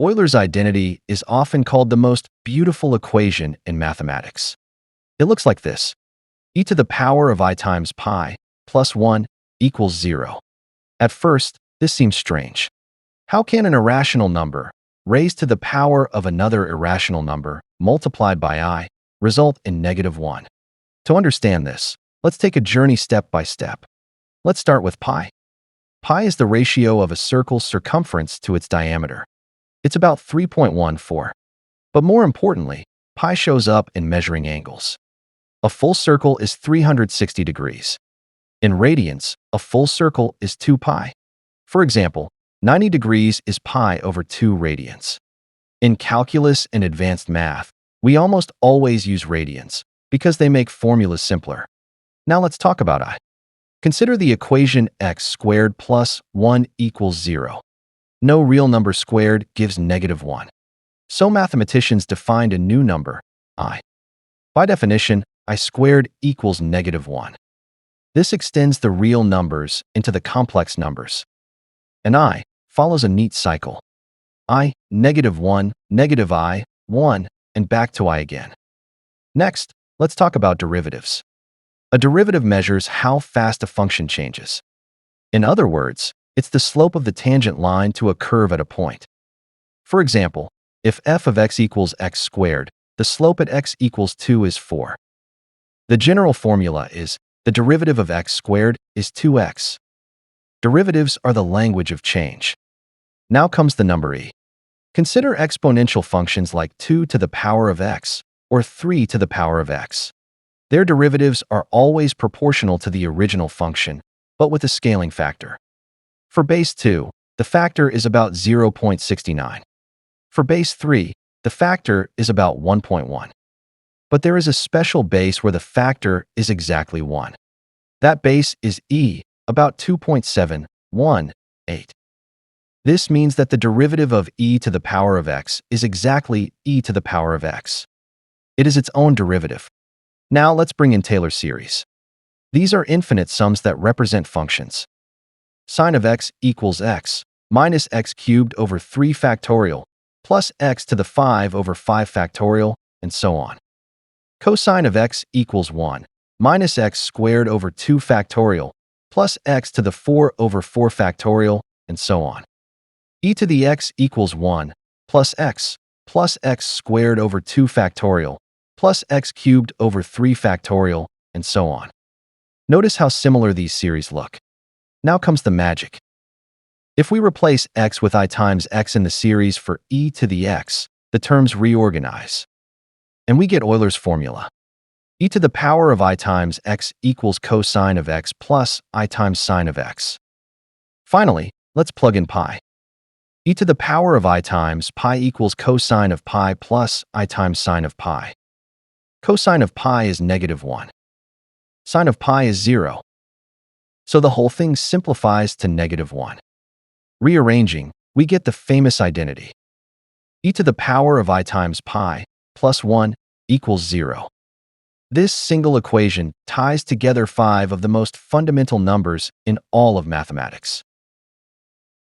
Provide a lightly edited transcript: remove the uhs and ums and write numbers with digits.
Euler's identity is often called the most beautiful equation in mathematics. It looks like this. E to the power of I times pi plus 1 equals 0. At first, this seems strange. How can an irrational number, raised to the power of another irrational number, multiplied by I, result in -1? To understand this, let's take a journey step by step. Let's start with pi. Pi is the ratio of a circle's circumference to its diameter. It's about 3.14. But more importantly, pi shows up in measuring angles. A full circle is 360 degrees. In radians, a full circle is 2 pi. For example, 90 degrees is pi over 2 radians. In calculus and advanced math, we almost always use radians because they make formulas simpler. Now let's talk about I. Consider the equation x squared plus 1 equals 0. No real number squared gives -1. So mathematicians defined a new number, I. By definition, I squared equals -1. This extends the real numbers into the complex numbers. And I follows a neat cycle. I, -1, I, 1, and back to I again. Next, let's talk about derivatives. A derivative measures how fast a function changes. In other words, it's the slope of the tangent line to a curve at a point. For example, if f of x equals x squared, the slope at x equals 2 is 4. The general formula is the derivative of x squared is 2x. Derivatives are the language of change. Now comes the number e. Consider exponential functions like 2 to the power of x or 3 to the power of x. Their derivatives are always proportional to the original function, but with a scaling factor. For base 2, the factor is about 0.69. For base 3, the factor is about 1.1. But there is a special base where the factor is exactly 1. That base is e, about 2.718. This means that the derivative of e to the power of x is exactly e to the power of x. It is its own derivative. Now let's bring in Taylor series. These are infinite sums that represent functions. Sine of x equals x minus x cubed over 3 factorial plus x to the 5 over 5 factorial, and so on. Cosine of x equals 1 minus x squared over 2 factorial plus x to the 4 over 4 factorial, and so on. E to the x equals 1 plus x squared over 2 factorial plus x cubed over 3 factorial, and so on. Notice how similar these series look. Now comes the magic. If we replace x with I times x in the series for e to the x, the terms reorganize. And we get Euler's formula. E to the power of I times x equals cosine of x plus I times sine of x. Finally, let's plug in pi. E to the power of I times pi equals cosine of pi plus I times sine of pi. Cosine of pi is -1. Sine of pi is 0. So the whole thing simplifies to -1. Rearranging, we get the famous identity. E to the power of I times pi plus 1 equals 0. This single equation ties together 5 of the most fundamental numbers in all of mathematics.